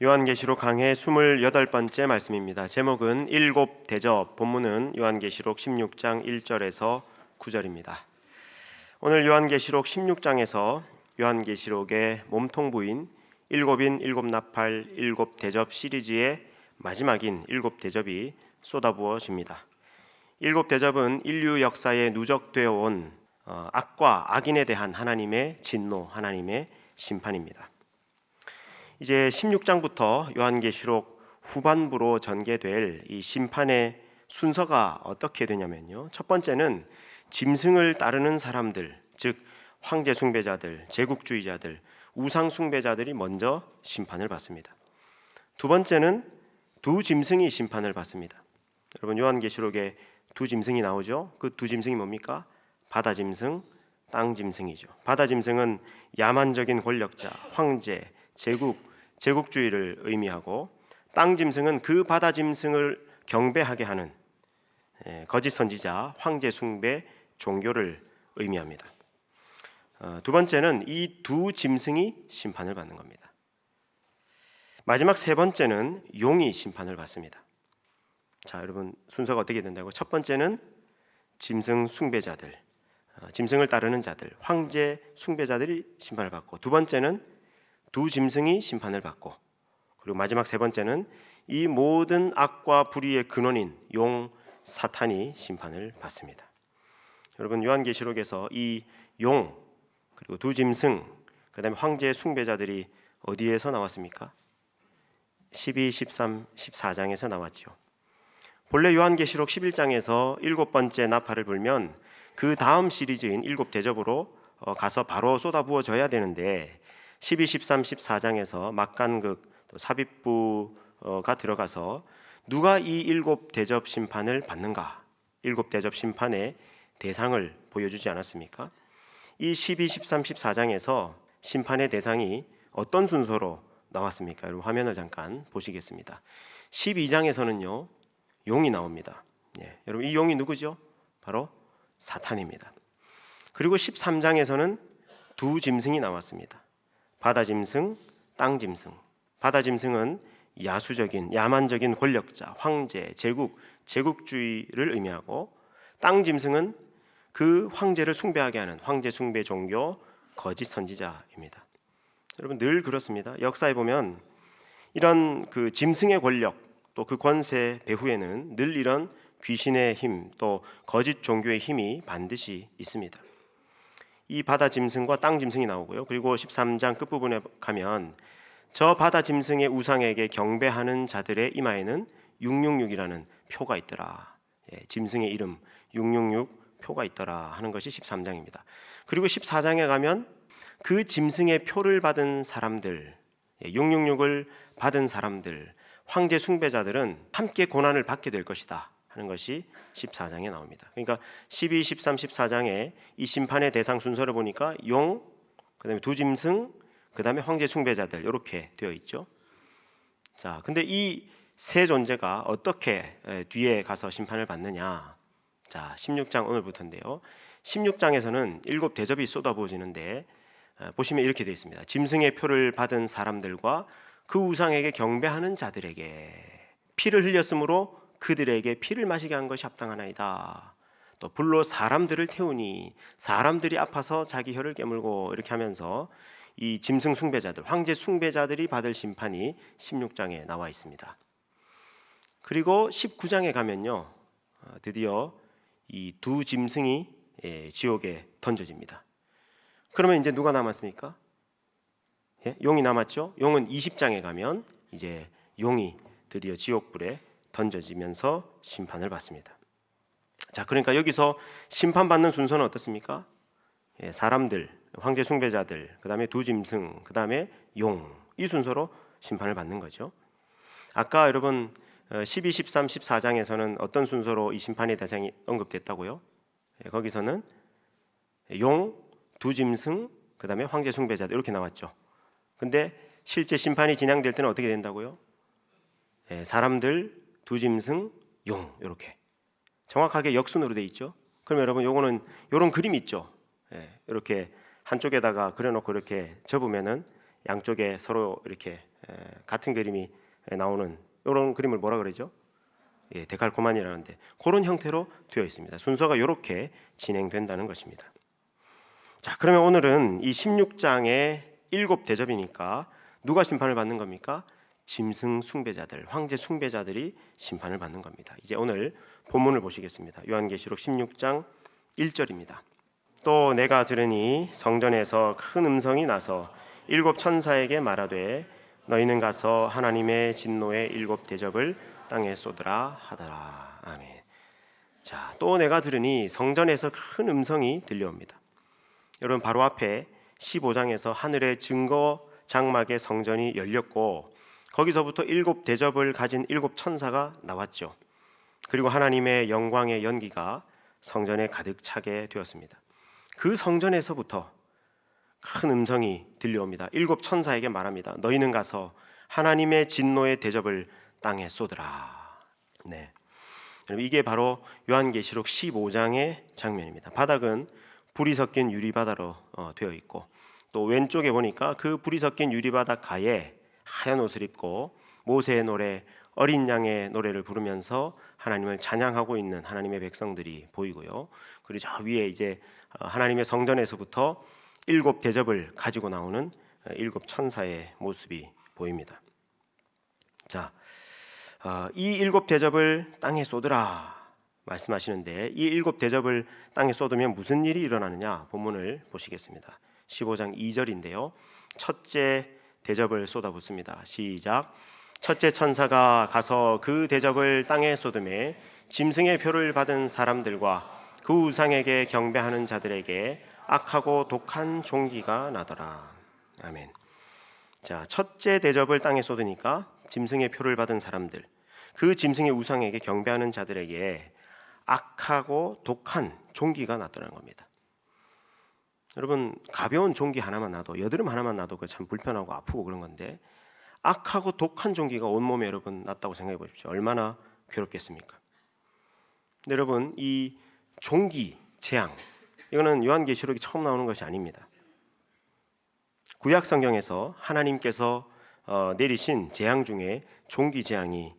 요한계시록 강해 28번째 말씀입니다. 제목은 일곱 대접, 본문은 요한계시록 16장 1절에서 9절입니다. 오늘 요한계시록 16장에서 요한계시록의 몸통부인 일곱인 일곱 나팔 일곱 대접 시리즈의 마지막인 일곱 대접이 쏟아부어집니다. 일곱 대접은 인류 역사에 누적되어 온 악과 악인에 대한 하나님의 진노, 하나님의 심판입니다. 이제 16장부터 요한계시록 후반부로 전개될 이 심판의 순서가 어떻게 되냐면요. 첫 번째는 짐승을 따르는 사람들, 즉 황제 숭배자들, 제국주의자들, 우상 숭배자들이 먼저 심판을 받습니다. 두 번째는 두 짐승이 심판을 받습니다. 여러분 요한계시록에 두 짐승이 나오죠. 그 두 짐승이 뭡니까? 바다 짐승, 땅 짐승이죠. 바다 짐승은 야만적인 권력자, 황제, 제국주의를 의미하고, 땅 짐승은 그 바다 짐승을 경배하게 하는 거짓 선지자, 황제 숭배 종교를 의미합니다. 두 번째는 이 두 짐승이 심판을 받는 겁니다. 마지막 세 번째는 용이 심판을 받습니다. 자, 여러분 순서가 어떻게 된다고? 첫 번째는 짐승 숭배자들, 짐승을 따르는 자들, 황제 숭배자들이 심판을 받고, 두 번째는 두 짐승이 심판을 받고, 그리고 마지막 세 번째는 이 모든 악과 불의의 근원인 용 사탄이 심판을 받습니다. 여러분 요한계시록에서 이 용 그리고 두 짐승 그다음에 황제 숭배자들이 어디에서 나왔습니까? 12, 13, 14장에서 나왔죠. 본래 요한계시록 11장에서 일곱 번째 나팔을 불면 그 다음 시리즈인 일곱 대접으로 가서 바로 쏟아부어져야 되는데 12, 13, 14장에서 막간극 또 삽입부가 들어가서 누가 이 일곱 대접 심판을 받는가, 일곱 대접 심판의 대상을 보여주지 않았습니까? 이 12, 13, 14장에서 심판의 대상이 어떤 순서로 나왔습니까? 여러분 화면을 잠깐 보시겠습니다. 12장에서는요 용이 나옵니다. 여러분 이 용이 누구죠? 바로 사탄입니다. 그리고 13장에서는 두 짐승이 나왔습니다. 바다 짐승, 땅 짐승. 바다 짐승은 야수적인, 야만적인 권력자, 황제, 제국주의를 의미하고, 땅 짐승은 그 황제를 숭배하게 하는 황제 숭배 종교, 거짓 선지자입니다. 여러분 늘 그렇습니다. 역사에 보면 이런 그 짐승의 권력, 또 그 권세 배후에는 늘 이런 귀신의 힘, 또 거짓 종교의 힘이 반드시 있습니다. 이 바다 짐승과 땅 짐승이 나오고요. 그리고 13장 끝부분에 가면 저 바다 짐승의 우상에게 경배하는 자들의 이마에는 666이라는 표가 있더라. 짐승의 이름 666 표가 있더라 하는 것이 13장입니다. 그리고 14장에 가면 그 짐승의 표를 받은 사람들, 666을 받은 사람들, 황제 숭배자들은 함께 고난을 받게 될 것이다 하는 것이 14장에 나옵니다. 그러니까 12, 13, 14장에 이 심판의 대상 순서를 보니까 용, 그다음에 두 짐승, 그다음에 황제 숭배자들 이렇게 되어 있죠. 자, 근데 이 세 존재가 어떻게 뒤에 가서 심판을 받느냐? 자, 16장 오늘부터인데요. 16장에서는 일곱 대접이 쏟아부어지는데 보시면 이렇게 되어 있습니다. 짐승의 표를 받은 사람들과 그 우상에게 경배하는 자들에게 피를 흘렸으므로 그들에게 피를 마시게 한 것이 합당하나이다. 또 불로 사람들을 태우니 사람들이 아파서 자기 혀를 깨물고, 이렇게 하면서 이 짐승 숭배자들, 황제 숭배자들이 받을 심판이 16장에 나와 있습니다. 그리고 19장에 가면요, 드디어 이 두 짐승이 지옥에 던져집니다. 그러면 이제 누가 남았습니까? 용이 남았죠. 용은 20장에 가면 이제 용이 드디어 지옥불에 던져지면서 심판을 받습니다. 자, 그러니까 여기서 심판받는 순서는 어떻습니까? 사람들, 황제 숭배자들, 그 다음에 두 짐승, 그 다음에 용, 이 순서로 심판을 받는 거죠. 아까 여러분 12, 13, 14장에서는 어떤 순서로 이 심판의 대상이 언급됐다고요? 거기서는 용, 두 짐승, 그 다음에 황제 숭배자들 이렇게 나왔죠. 근데 실제 심판이 진행될 때는 어떻게 된다고요? 사람들, 두 짐승, 용, 이렇게 정확하게 역순으로 돼 있죠. 그럼 여러분 요거는 요런 그림 있죠. 이렇게 한쪽에다가 그려놓고 이렇게 접으면은 양쪽에 서로 이렇게 같은 그림이 나오는 이런 그림을 뭐라 그러죠? 예, 데칼코마니라는데 그런 형태로 되어 있습니다. 순서가 이렇게 진행된다는 것입니다. 자, 그러면 오늘은 이 16장의 7대접이니까 누가 심판을 받는 겁니까? 짐승 숭배자들, 황제 숭배자들이 심판을 받는 겁니다. 이제 오늘 본문을 보시겠습니다. 요한계시록 16장 1절입니다. 또 내가 들으니 성전에서 큰 음성이 나서 7 천사에게 말하되 너희는 가서 하나님의 진노의 7대접을 땅에 쏟으라 하더라. 아멘. 자, 또 내가 들으니 성전에서 큰 음성이 들려옵니다. 여러분 바로 앞에 15장에서 하늘의 증거 장막의 성전이 열렸고 거기서부터 7대접을 가진 7 천사가 나왔죠. 그리고 하나님의 영광의 연기가 성전에 가득 차게 되었습니다. 그 성전에서부터 큰 음성이 들려옵니다. 7 천사에게 말합니다. 너희는 가서 하나님의 진노의 대접을 땅에 쏟으라. 네. 이게 바로 요한계시록 15장의 장면입니다. 바닥은 불이 섞인 유리바다로 되어 있고 또 왼쪽에 보니까 그 불이 섞인 유리바닥 가에 하얀 옷을 입고 모세의 노래, 어린 양의 노래를 부르면서 하나님을 찬양하고 있는 하나님의 백성들이 보이고요. 그리고 저 위에 이제 하나님의 성전에서부터 7대접을 가지고 나오는 7 천사의 모습이 보입니다. 자, 이 7대접을 땅에 쏟으라 말씀하시는데 이 7대접을 땅에 쏟으면 무슨 일이 일어나느냐 본문을 보시겠습니다. 15장 2절인데요. 첫째 대접을 쏟아붓습니다. 시작. 첫째 천사가 가서 그 대접을 땅에 쏟음에 짐승의 표를 받은 사람들과 그 우상에게 경배하는 자들에게 악하고 독한 종기가 나더라. 아멘. 자, 첫째 대접을 땅에 쏟으니까 짐승의 표를 받은 사람들, 그 짐승의 우상에게 경배하는 자들에게 악하고 독한 종기가 나더라는 겁니다. 여러분 가벼운 종기 하나만 나도 여드름 하나만 나도 그 참 불편하고 아프고 그런 건데 악하고 독한 종기가 온몸에 여러분 났다고 생각해 보십시오. 얼마나 괴롭겠습니까? 여러분 이 종기, 재앙 이거는 요한계시록이 처음 나오는 것이 아닙니다. 구약 성경에서 하나님께서 내리신 재앙 중에 종기 재앙이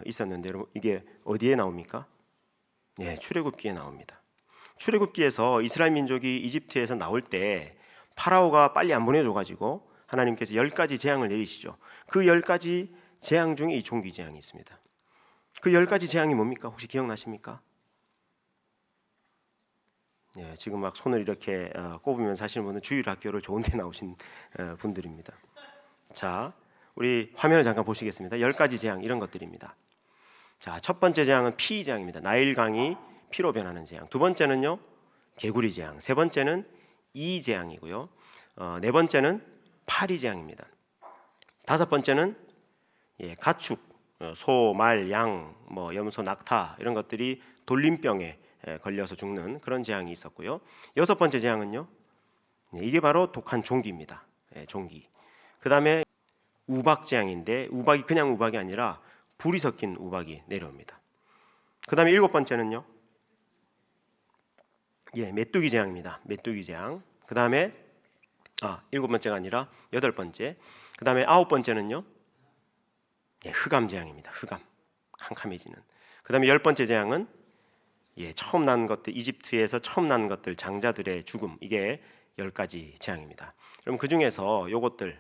있었는데 여러분 이게 어디에 나옵니까? 네, 출애굽기에 나옵니다. 출애굽기에서 이스라엘 민족이 이집트에서 나올 때 파라오가 빨리 안 보내줘가지고 하나님께서 10가지 재앙을 내리시죠. 그 10가지 재앙 중에 이 종기 재앙이 있습니다. 그 10가지 재앙이 뭡니까? 혹시 기억나십니까? 예, 지금 막 손을 이렇게 꼽으면서 하시는 분은 주일학교를 좋은 데 나오신 분들입니다. 자, 우리 화면을 잠깐 보시겠습니다. 10가지 재앙 이런 것들입니다. 자, 첫 번째 재앙은 피 재앙입니다. 나일강이 피로 변하는 재앙. 두 번째는요, 개구리 재앙. 세 번째는 이 재앙이고요. 네 번째는 파리 재앙입니다. 다섯 번째는 가축, 소, 말, 양, 염소, 낙타 이런 것들이 돌림병에 걸려서 죽는 그런 재앙이 있었고요. 여섯 번째 재앙은요, 이게 바로 독한 종기입니다. 종기. 그 다음에 우박 재앙인데 우박이 그냥 우박이 아니라 불이 섞인 우박이 내려옵니다. 그 다음에 일곱 번째는요, 메뚜기 재앙입니다. 메뚜기 재앙. 그 다음에 일곱 번째가 아니라 여덟 번째. 그 다음에 아홉 번째는요, 흑암 재앙입니다. 흑암, 캄캄해지는. 그 다음에 열 번째 재앙은 처음 난 것들, 이집트에서 처음 난 것들, 장자들의 죽음. 이게 10가지 재앙입니다. 그럼 그 중에서 요것들,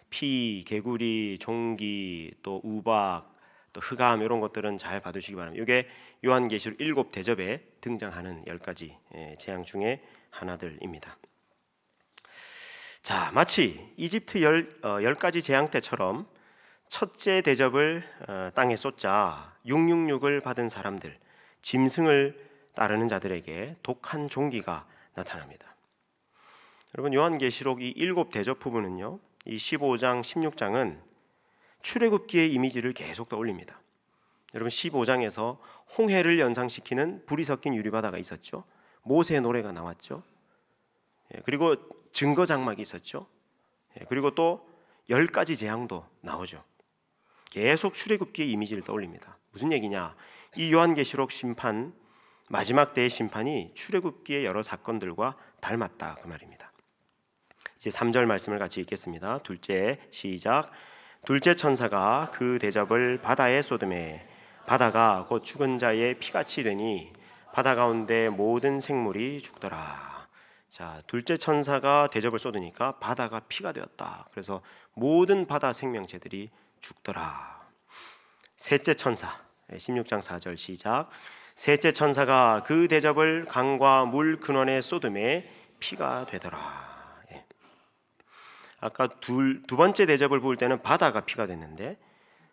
피, 개구리, 종기, 또 우박, 또 흑암 이런 것들은 잘 봐두시기 바랍니다. 이게 요한계시록 7대접에 등장하는 10가지 재앙 중에 하나들입니다. 자, 마치 이집트 10가지 재앙 때처럼 첫째 대접을 땅에 쏟자 666을 받은 사람들, 짐승을 따르는 자들에게 독한 종기가 나타납니다. 여러분 요한계시록 이 7대접 부분은요, 이 15장, 16장은 출애굽기의 이미지를 계속 떠올립니다. 여러분 15장에서 홍해를 연상시키는 불이 섞인 유리바다가 있었죠. 모세의 노래가 나왔죠. 그리고 증거 장막이 있었죠. 그리고 또 10가지 재앙도 나오죠. 계속 출애굽기의 이미지를 떠올립니다. 무슨 얘기냐? 이 요한계시록 심판, 마지막 때의 심판이 출애굽기의 여러 사건들과 닮았다 그 말입니다. 이제 3절 말씀을 같이 읽겠습니다. 둘째 시작. 둘째 천사가 그 대접을 바다에 쏟음에 바다가 곧 죽은 자의 피같이 되니 바다 가운데 모든 생물이 죽더라. 자, 둘째 천사가 대접을 쏟으니까 바다가 피가 되었다. 그래서 모든 바다 생명체들이 죽더라. 셋째 천사 16장 4절 시작. 셋째 천사가 그 대접을 강과 물 근원에 쏟음에 피가 되더라. 아까 두 번째 대접을 부을 때는 바다가 피가 됐는데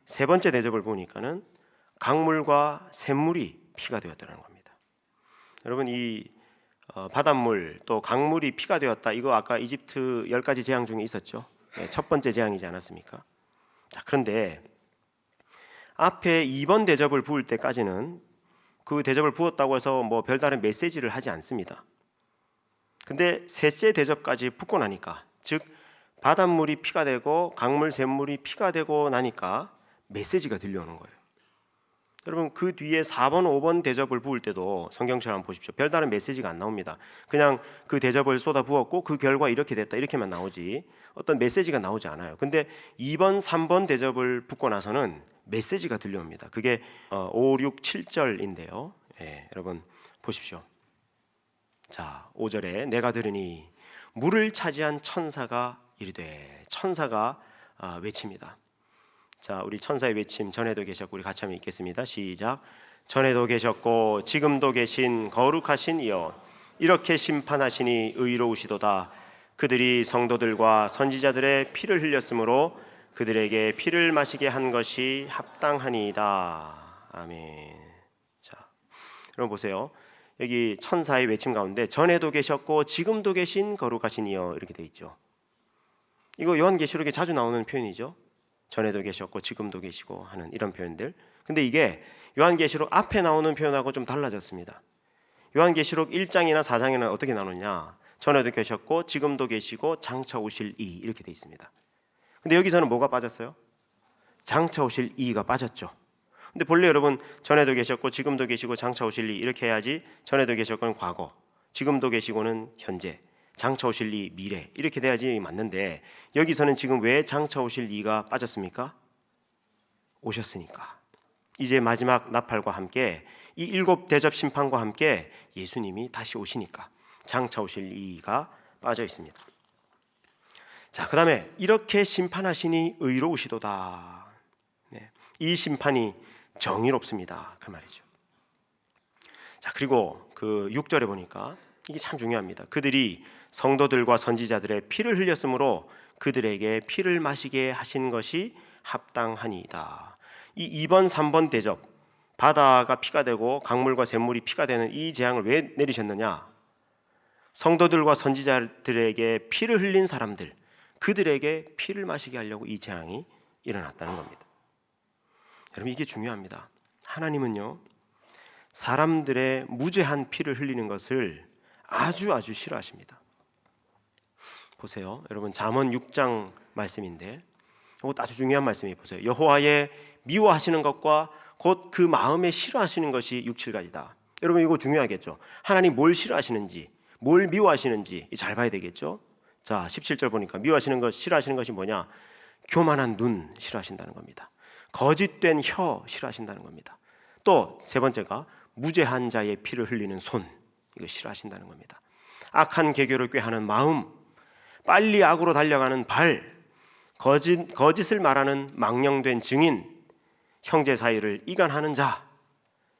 세 번째 대접을 부으니까는 강물과 샘물이 피가 되었다는 겁니다. 여러분 이 바닷물 또 강물이 피가 되었다. 이거 아까 이집트 10가지 재앙 중에 있었죠. 첫 번째 재앙이지 않았습니까? 자, 그런데 앞에 2번 대접을 부을 때까지는 그 대접을 부었다고 해서 뭐 별다른 메시지를 하지 않습니다. 근데 셋째 대접까지 붙고 나니까, 즉 바닷물이 피가 되고 강물 샘물이 피가 되고 나니까 메시지가 들려오는 거예요. 여러분 그 뒤에 4번 5번 대접을 부을 때도 성경처럼 보십시오. 별다른 메시지가 안 나옵니다. 그냥 그 대접을 쏟아 부었고 그 결과 이렇게 됐다 이렇게만 나오지 어떤 메시지가 나오지 않아요. 근데 2번 3번 대접을 붓고 나서는 메시지가 들려옵니다. 그게 5, 6, 7절인데요. 여러분 보십시오. 자, 5절에 내가 들으니 물을 차지한 천사가 이르되, 천사가 외칩니다. 자, 우리 천사의 외침 전에도 계셨고 우리 같이 한번 읽겠습니다. 시작. 전에도 계셨고 지금도 계신 거룩하신 이여, 이렇게 심판하시니 의로우시도다. 그들이 성도들과 선지자들의 피를 흘렸으므로 그들에게 피를 마시게 한 것이 합당하니이다. 아멘. 자, 여러분 보세요. 여기 천사의 외침 가운데 전에도 계셨고 지금도 계신 거룩하신 이여 이렇게 돼 있죠. 이거 요한계시록에 자주 나오는 표현이죠. 전에도 계셨고 지금도 계시고 하는 이런 표현들. 근데 이게 요한계시록 앞에 나오는 표현하고 좀 달라졌습니다. 요한계시록 1장이나 4장에는 어떻게 나오느냐? 전에도 계셨고 지금도 계시고 장차 오실 이 이렇게 돼 있습니다. 근데 여기서는 뭐가 빠졌어요? 장차 오실 이가 빠졌죠. 근데 본래 여러분 전에도 계셨고 지금도 계시고 장차 오실 이 이렇게 해야지 전에도 계셨고는 과거, 지금도 계시고는 현재, 장차 오실 이 미래 이렇게 돼야지 맞는데 여기서는 지금 왜 장차 오실 이가 빠졌습니까? 오셨으니까. 이제 마지막 나팔과 함께 이 7 대접 심판과 함께 예수님이 다시 오시니까 장차 오실 이가 빠져 있습니다. 자, 그 다음에 이렇게 심판하시니 의로우시도다. 이 심판이 정의롭습니다. 그 말이죠. 자, 그리고 그 6절에 보니까 이게 참 중요합니다. 그들이 성도들과 선지자들의 피를 흘렸으므로 그들에게 피를 마시게 하신 것이 합당하니이다. 이 2번 3번 대접, 바다가 피가 되고 강물과 샘물이 피가 되는 이 재앙을 왜 내리셨느냐? 성도들과 선지자들에게 피를 흘린 사람들, 그들에게 피를 마시게 하려고 이 재앙이 일어났다는 겁니다. 여러분 이게 중요합니다. 하나님은요 사람들의 무죄한 피를 흘리는 것을 아주 싫어하십니다. 보세요. 여러분 잠언 6장 말씀인데 이것도 아주 중요한 말씀이 보세요. 여호와의 미워하시는 것과 곧 그 마음에 싫어하시는 것이 6, 7가지다. 여러분 이거 중요하겠죠. 하나님 뭘 싫어하시는지 뭘 미워하시는지 잘 봐야 되겠죠. 자 17절 보니까 미워하시는 것 싫어하시는 것이 뭐냐? 교만한 눈 싫어하신다는 겁니다. 거짓된 혀 싫어하신다는 겁니다. 또 세 번째가 무죄한 자의 피를 흘리는 손, 이거 싫어하신다는 겁니다. 악한 계교를 꾀하는 마음, 빨리 악으로 달려가는 발, 거짓을 말하는 망령된 증인, 형제 사이를 이간하는 자,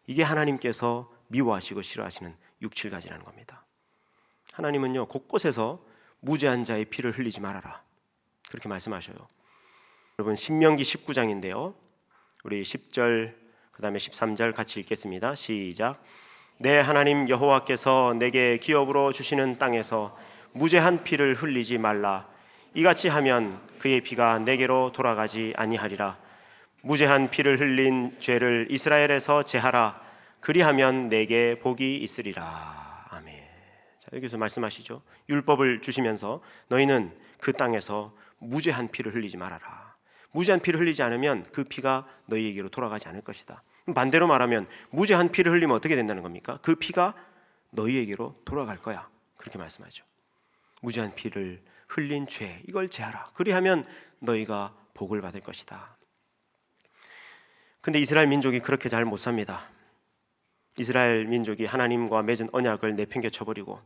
이게 하나님께서 미워하시고 싫어하시는 6, 7가지라는 겁니다. 하나님은요 곳곳에서 무죄한 자의 피를 흘리지 말아라 그렇게 말씀하셔요. 여러분 신명기 19장인데요 우리 10절 그 다음에 13절 같이 읽겠습니다. 시작. 내 하나님 여호와께서 내게 기업으로 주시는 땅에서 무죄한 피를 흘리지 말라. 이같이 하면 그의 피가 내게로 돌아가지 아니하리라. 무죄한 피를 흘린 죄를 이스라엘에서 제하라. 그리하면 내게 복이 있으리라. 아멘. 자, 여기서 말씀하시죠. 율법을 주시면서 너희는 그 땅에서 무죄한 피를 흘리지 말아라. 무죄한 피를 흘리지 않으면 그 피가 너희에게로 돌아가지 않을 것이다. 반대로 말하면 무죄한 피를 흘리면 어떻게 된다는 겁니까? 그 피가 너희에게로 돌아갈 거야. 그렇게 말씀하죠. 무죄한 피를 흘린 죄 이걸 제하라. 그리하면 너희가 복을 받을 것이다. 근데 이스라엘 민족이 그렇게 잘 못 삽니다. 이스라엘 민족이 하나님과 맺은 언약을 내팽개 쳐버리고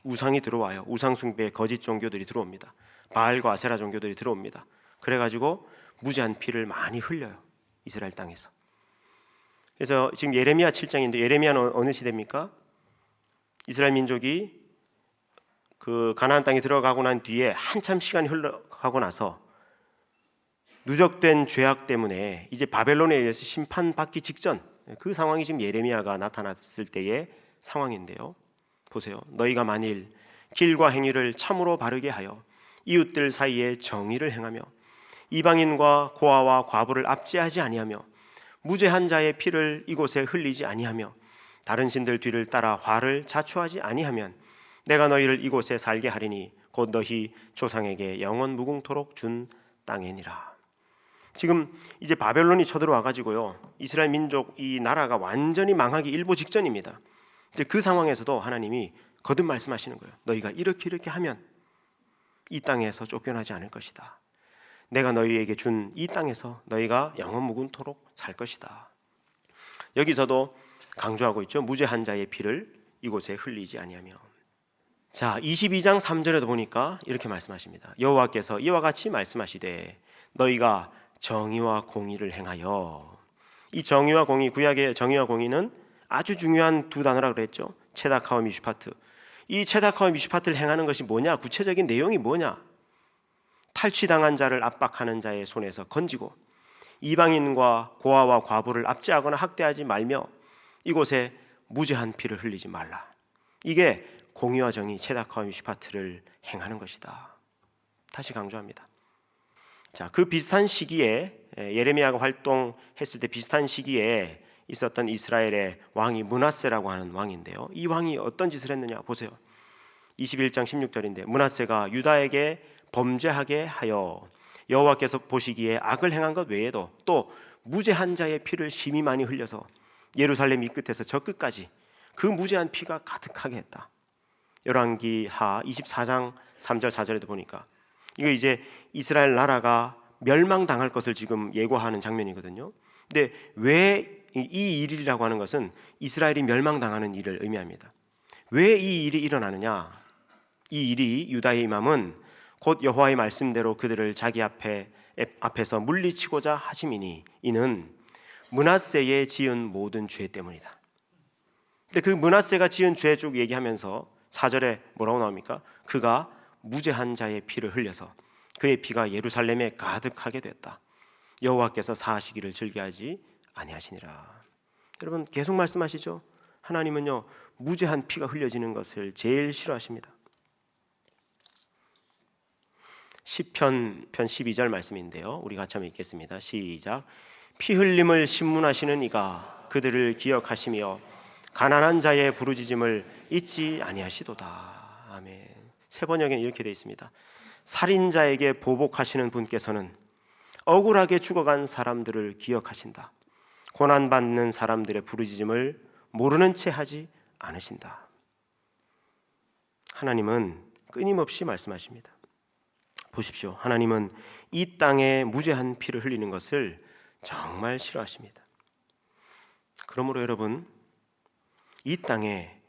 우상이 들어와요. 우상 숭배 거짓 종교들이 들어옵니다. 바알과 아세라 종교들이 들어옵니다. 그래가지고 무죄한 피를 많이 흘려요. 이스라엘 땅에서. 그래서 지금 예레미야 7장인데 예레미야는 어느 시대입니까? 이스라엘 민족이 그 가나안 땅에 들어가고 난 뒤에 한참 시간이 흘러가고 나서 누적된 죄악 때문에 이제 바벨론에 의해서 심판받기 직전 그 상황이 지금 예레미야가 나타났을 때의 상황인데요. 보세요. 너희가 만일 길과 행위를 참으로 바르게 하여 이웃들 사이에 정의를 행하며 이방인과 고아와 과부를 압제하지 아니하며 무죄한 자의 피를 이곳에 흘리지 아니하며 다른 신들 뒤를 따라 화를 자초하지 아니하면 내가 너희를 이곳에 살게 하리니 곧 너희 조상에게 영원 무궁토록 준 땅이니라. 지금 이제 바벨론이 쳐들어와 가지고요. 이스라엘 민족 이 나라가 완전히 망하기 일보 직전입니다. 이제 그 상황에서도 하나님이 거듭 말씀하시는 거예요. 너희가 이렇게 하면 이 땅에서 쫓겨나지 않을 것이다. 내가 너희에게 준 이 땅에서 너희가 영원 무궁토록 살 것이다. 여기서도 강조하고 있죠. 무죄한 자의 피를 이곳에 흘리지 아니하며. 자, 22장 3절에도 보니까 이렇게 말씀하십니다. 여호와께서 이와 같이 말씀하시되 너희가 정의와 공의를 행하여. 이 정의와 공의, 구약의 정의와 공의는 아주 중요한 두 단어라고 그랬죠. 체다카와 미슈파트. 이 체다카와 미슈파트를 행하는 것이 뭐냐? 구체적인 내용이 뭐냐? 탈취당한 자를 압박하는 자의 손에서 건지고 이방인과 고아와 과부를 압제하거나 학대하지 말며 이곳에 무죄한 피를 흘리지 말라. 이게 공의와 정의, 체다카와 미슈파트를 행하는 것이다. 다시 강조합니다. 자, 그 비슷한 시기에 예레미야가 활동했을 때 비슷한 시기에 있었던 이스라엘의 왕이 므낫세라고 하는 왕인데요. 이 왕이 어떤 짓을 했느냐 보세요. 21장 16절인데 므낫세가 유다에게 범죄하게 하여 여호와께서 보시기에 악을 행한 것 외에도 또 무죄한 자의 피를 심히 많이 흘려서 예루살렘 이 끝에서 저 끝까지 그 무죄한 피가 가득하게 했다. 열왕기하 24장 3절 4절에도 보니까 이거 이제 이스라엘 나라가 멸망당할 것을 지금 예고하는 장면이거든요. 근데 왜 이 일이라고 하는 것은 이스라엘이 멸망당하는 일을 의미합니다. 왜 이 일이 일어나느냐? 이 일이 유다의 임함은 곧 여호와의 말씀대로 그들을 자기 앞에서 물리치고자 하심이니 이는 므낫세의 지은 모든 죄 때문이다. 근데 그 므낫세가 지은 죄 쭉 얘기하면서 4절에 뭐라고 나옵니까? 그가 무죄한 자의 피를 흘려서 그의 피가 예루살렘에 가득하게 됐다. 여호와께서 사하시기를 즐겨하지 아니하시니라. 여러분 계속 말씀하시죠. 하나님은요 무죄한 피가 흘려지는 것을 제일 싫어하십니다. 시편 편 12절 말씀인데요. 우리 같이 한번 읽겠습니다. 시작. 피 흘림을 신문하시는 이가 그들을 기억하시며 가난한 자의 부르짖음을 잊지 아니하시도다. 아멘. 세 번역에는 이렇게 되어 있습니다. 살인자에게 보복하시는 분께서는 억울하게 죽어간 사람들을 기억하신다. 고난받는 사람들의 부르짖음을 모르는 채 하지 않으신다. 하나님은 끊임없이 말씀하십니다. 보십시오. 하나님은 이 땅에 무죄한 피를 흘리는 것을 정말 싫어하십니다. 그러므로 여러분 이 땅에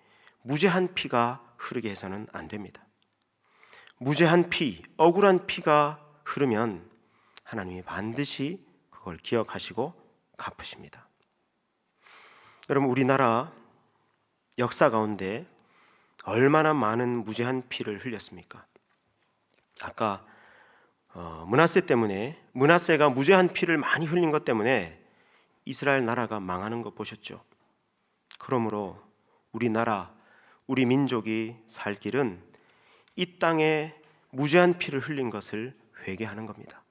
무죄한 피가 흐르게 해서는 안 됩니다. 무죄한 피, 억울한 피가 흐르면 하나님이 반드시 그걸 기억하시고 갚으십니다. 여러분 우리나라 역사 가운데 얼마나 많은 무죄한 피를 흘렸습니까? 아까 므낫세 때문에 므낫세가 무죄한 피를 많이 흘린 것 때문에 이스라엘 나라가 망하는 거 보셨죠? 그러므로 우리나라, 우리 민족이 살 길은 이 땅에 무죄한 피를 흘린 것을 회개하는 겁니다.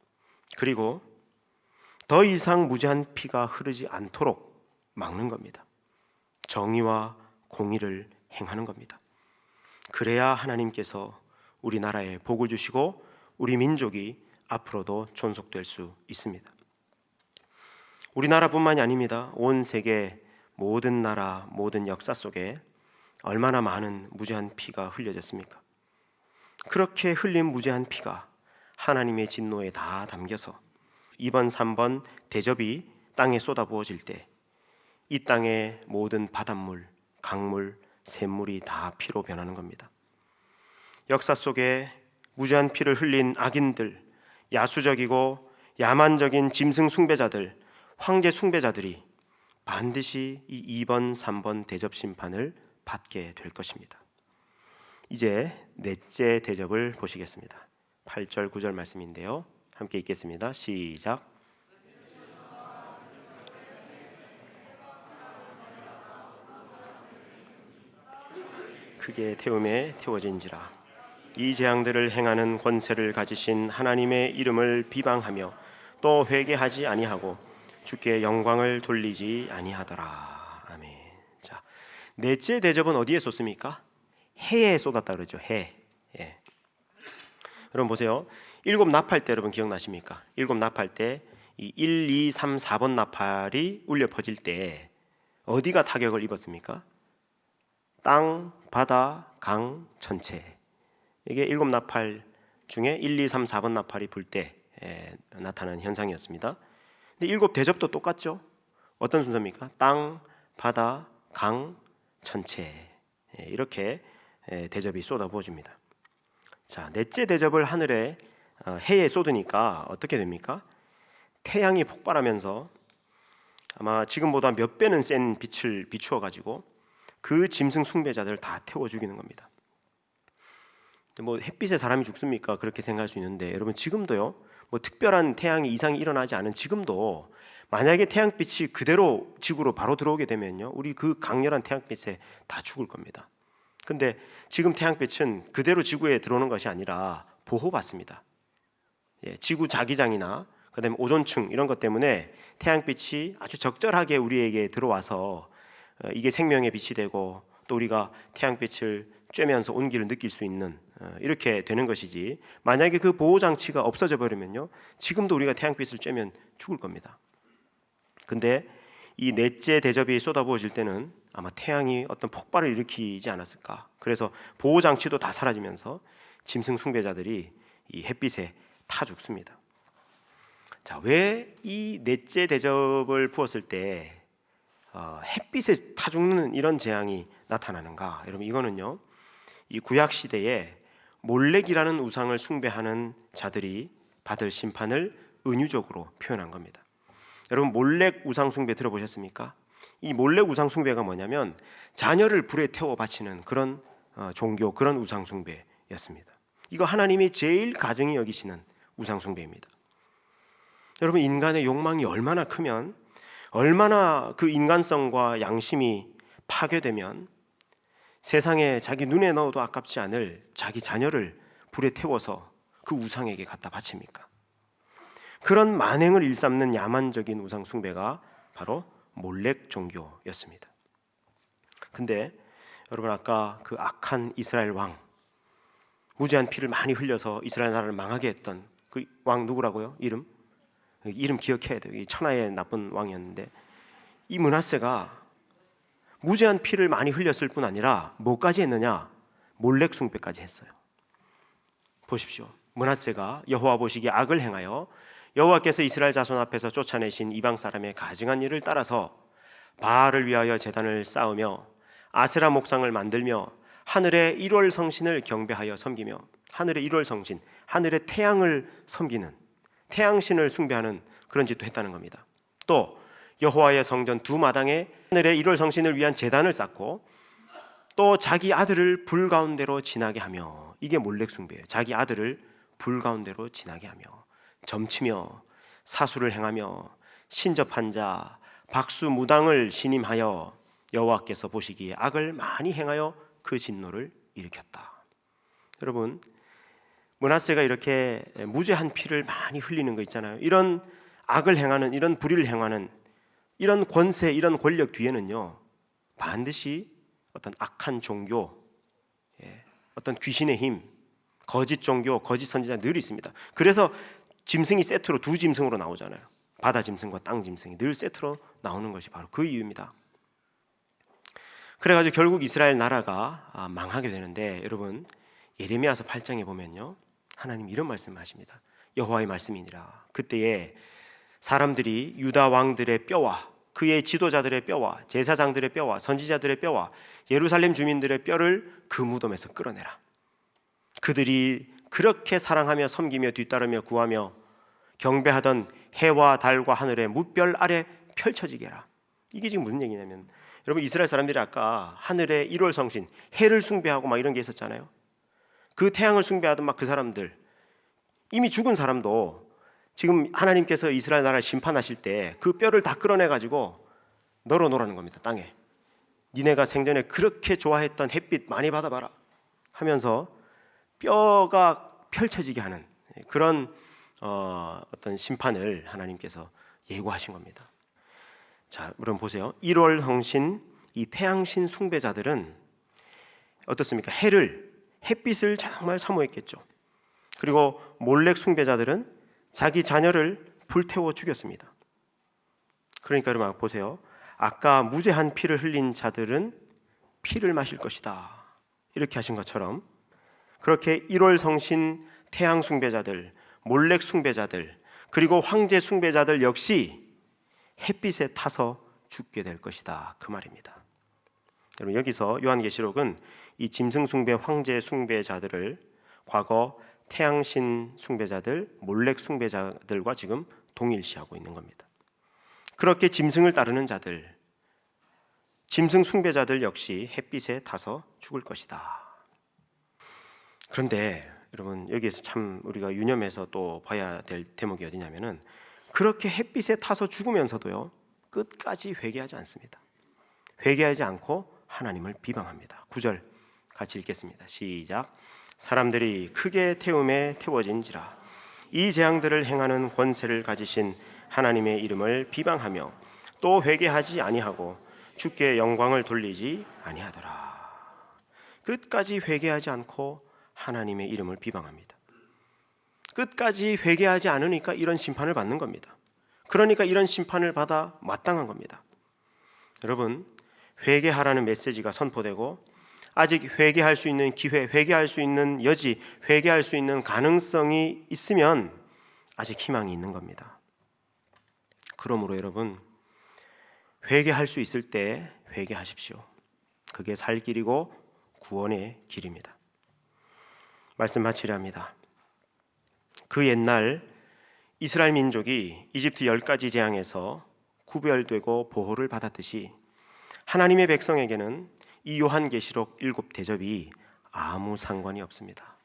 그리고 더 이상 무죄한 피가 흐르지 않도록 막는 겁니다. 정의와 공의를 행하는 겁니다. 그래야 하나님께서 우리나라에 복을 주시고 우리 민족이 앞으로도 존속될 수 있습니다. 우리나라뿐만이 아닙니다. 온 세계 모든 나라, 모든 역사 속에 얼마나 많은 무죄한 피가 흘려졌습니까? 그렇게 흘린 무죄한 피가 하나님의 진노에 다 담겨서 2번, 3번 대접이 땅에 쏟아부어질 때 이 땅의 모든 바닷물, 강물, 샘물이 다 피로 변하는 겁니다. 역사 속에 무죄한 피를 흘린 악인들, 야수적이고 야만적인 짐승 숭배자들, 황제 숭배자들이 반드시 이 2번, 3번 대접 심판을 받게 될 것입니다. 이제 넷째 대접을 보시겠습니다. 8절, 9절 말씀인데요. 함께 읽겠습니다. 시작. 크게 태움에 태워진지라. 이 재앙들을 행하는 권세를 가지신 하나님의 이름을 비방하며 또 회개하지 아니하고 주께 영광을 돌리지 아니하더라. 아멘. 자, 넷째 대접은 어디에 쏟습니까? 해에 쏟았다 그러죠. 해. 예. 여러분 보세요. 7 나팔 때 여러분 기억나십니까? 7 나팔 때 이 1, 2, 3, 4번 나팔이 울려 퍼질 때 어디가 타격을 입었습니까? 땅, 바다, 강, 전체. 이게 7 나팔 중에 1, 2, 3, 4번 나팔이 불 때 나타나는 현상이었습니다. 근데 7 대접도 똑같죠? 어떤 순서입니까? 땅, 바다, 강, 전체. 이렇게 대접이 쏟아부어집니다. 자, 넷째 대접을 하늘에 해에 쏟으니까 어떻게 됩니까? 태양이 폭발하면서 아마 지금보다 몇 배는 센 빛을 비추어 가지고 그 짐승 숭배자들을 다 태워 죽이는 겁니다. 뭐 햇빛에 사람이 죽습니까? 그렇게 생각할 수 있는데 여러분 지금도요. 뭐 특별한 태양의 이상이 일어나지 않은 지금도 만약에 태양빛이 그대로 지구로 바로 들어오게 되면요. 우리 그 강렬한 태양빛에 다 죽을 겁니다. 근데 지금 태양빛은 그대로 지구에 들어오는 것이 아니라 보호받습니다. 지구 자기장이나 그다음에 오존층 이런 것 때문에 태양빛이 아주 적절하게 우리에게 들어와서 이게 생명의 빛이 되고 또 우리가 태양빛을 쬐면서 온기를 느낄 수 있는 이렇게 되는 것이지 만약에 그 보호 장치가 없어져 버리면요 지금도 우리가 태양빛을 쬐면 죽을 겁니다. 근데 이 넷째 대접이 쏟아부어질 때는 아마 태양이 어떤 폭발을 일으키지 않았을까. 그래서 보호 장치도 다 사라지면서 짐승 숭배자들이 이 햇빛에 타 죽습니다. 자, 왜 이 넷째 대접을 부었을 때 햇빛에 타 죽는 이런 재앙이 나타나는가? 여러분 이거는요. 이 구약 시대에 몰렉이라는 우상을 숭배하는 자들이 받을 심판을 은유적으로 표현한 겁니다. 여러분 몰렉 우상 숭배 들어보셨습니까? 이 몰렉 우상 숭배가 뭐냐면 자녀를 불에 태워 바치는 그런 종교, 그런 우상 숭배였습니다. 이거 하나님이 제일 가증히 여기시는 우상 숭배입니다. 여러분 인간의 욕망이 얼마나 크면 얼마나 그 인간성과 양심이 파괴되면 세상에 자기 눈에 넣어도 아깝지 않을 자기 자녀를 불에 태워서 그 우상에게 갖다 바칩니까? 그런 만행을 일삼는 야만적인 우상 숭배가 바로 몰렉 종교였습니다. 근데 여러분 아까 그 악한 이스라엘 왕 무죄한 피를 많이 흘려서 이스라엘 나라를 망하게 했던 그 왕 누구라고요? 이름 기억해야 돼요. 이 천하의 나쁜 왕이었는데 이 므낫세가 무죄한 피를 많이 흘렸을 뿐 아니라 뭐까지 했느냐? 몰렉 숭배까지 했어요. 보십시오. 므낫세가 여호와 보시기에 악을 행하여 여호와께서 이스라엘 자손 앞에서 쫓아내신 이방 사람의 가증한 일을 따라서 바알을 위하여 제단을 쌓으며 아세라 목상을 만들며 하늘의 1월 성신을 경배하여 섬기며 하늘의 1월 성신, 하늘의 태양을 섬기는 태양신을 숭배하는 그런 짓도 했다는 겁니다. 또 여호와의 성전 두 마당에 하늘의 1월 성신을 위한 제단을 쌓고 또 자기 아들을 불 가운데로 지나게 하며 이게 몰렉 숭배예요. 자기 아들을 불 가운데로 지나게 하며 점치며 사수를 행하며 신접한 자 박수무당을 신임하여 여호와께서 보시기에 악을 많이 행하여 그 진노를 일으켰다. 여러분 므낫세가 이렇게 무죄한 피를 많이 흘리는 거 있잖아요. 이런 악을 행하는 이런 불의를 행하는 이런 권세 이런 권력 뒤에는요 반드시 어떤 악한 종교 어떤 귀신의 힘 거짓 종교 거짓 선지자 늘 있습니다. 그래서 짐승이 세트로 두 짐승으로 나오잖아요. 바다 짐승과 땅 짐승이 늘 세트로 나오는 것이 바로 그 이유입니다. 그래가지고 결국 이스라엘 나라가 망하게 되는데 여러분 예레미야서 8장에 보면요, 하나님 이런 말씀을 하십니다. 여호와의 말씀이니라. 그때에 사람들이 유다 왕들의 뼈와 그의 지도자들의 뼈와 제사장들의 뼈와 선지자들의 뼈와 예루살렘 주민들의 뼈를 그 무덤에서 끌어내라. 그들이 그렇게 사랑하며 섬기며 뒤따르며 구하며 경배하던 해와 달과 하늘의 무별 아래 펼쳐지게 해라. 이게 지금 무슨 얘기냐면, 여러분 이스라엘 사람들이 아까 하늘의 1월 성신 해를 숭배하고 막 이런 게 있었잖아요. 그 태양을 숭배하던 막 그 사람들, 이미 죽은 사람도 지금 하나님께서 이스라엘 나라를 심판하실 때 그 뼈를 다 끌어내 가지고 널어놓으라는 겁니다. 땅에. 니네가 생전에 그렇게 좋아했던 햇빛 많이 받아봐라 하면서 뼈가 펼쳐지게 하는 그런 어떤 심판을 하나님께서 예고하신 겁니다. 자, 여러분 보세요. 1월 성신 이 태양신 숭배자들은 어떻습니까? 햇빛을 정말 사모했겠죠. 그리고 몰렉 숭배자들은 자기 자녀를 불태워 죽였습니다. 그러니까 여러분 보세요. 아까 무죄한 피를 흘린 자들은 피를 마실 것이다, 이렇게 하신 것처럼 그렇게 1월 성신 태양 숭배자들, 몰렉 숭배자들, 그리고 황제 숭배자들 역시 햇빛에 타서 죽게 될 것이다, 그 말입니다. 여러분 여기서 요한계시록은 이 짐승 숭배, 황제 숭배자들을 과거 태양신 숭배자들, 몰렉 숭배자들과 지금 동일시하고 있는 겁니다. 그렇게 짐승을 따르는 자들, 짐승 숭배자들 역시 햇빛에 타서 죽을 것이다. 그런데 여러분 여기에서 참 우리가 유념해서 또 봐야 될 대목이 어디냐면은, 그렇게 햇빛에 타서 죽으면서도요 끝까지 회개하지 않습니다. 회개하지 않고 하나님을 비방합니다. 9절 같이 읽겠습니다. 시작. 사람들이 크게 태움에 태워진지라. 이 재앙들을 행하는 권세를 가지신 하나님의 이름을 비방하며 또 회개하지 아니하고 주께 영광을 돌리지 아니하더라. 끝까지 회개하지 않고 하나님의 이름을 비방합니다. 끝까지 회개하지 않으니까 이런 심판을 받는 겁니다. 그러니까 이런 심판을 받아 마땅한 겁니다. 여러분, 회개하라는 메시지가 선포되고 아직 회개할 수 있는 기회, 회개할 수 있는 여지, 회개할 수 있는 가능성이 있으면 아직 희망이 있는 겁니다. 그러므로 여러분, 회개할 수 있을 때 회개하십시오. 그게 살 길이고 구원의 길입니다. 말씀 마치려 합니다. 그 옛날 이스라엘 민족이 이집트 10가지 재앙에서 구별되고 보호를 받았듯이 하나님의 백성에게는 이 요한계시록 7대접이 아무 상관이 없습니다.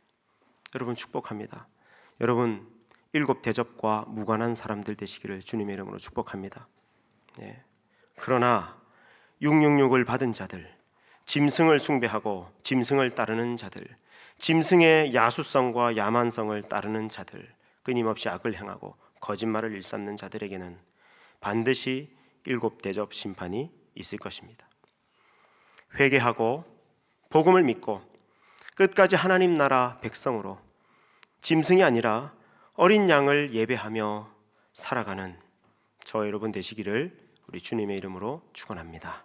여러분 축복합니다. 여러분 7대접과 무관한 사람들 되시기를 주님의 이름으로 축복합니다. 네. 그러나 666을 받은 자들, 짐승을 숭배하고 짐승을 따르는 자들, 짐승의 야수성과 야만성을 따르는 자들, 끊임없이 악을 행하고 거짓말을 일삼는 자들에게는 반드시 7대접 심판이 있을 것입니다. 회개하고 복음을 믿고 끝까지 하나님 나라 백성으로 짐승이 아니라 어린 양을 예배하며 살아가는 저 여러분 되시기를 우리 주님의 이름으로 축원합니다.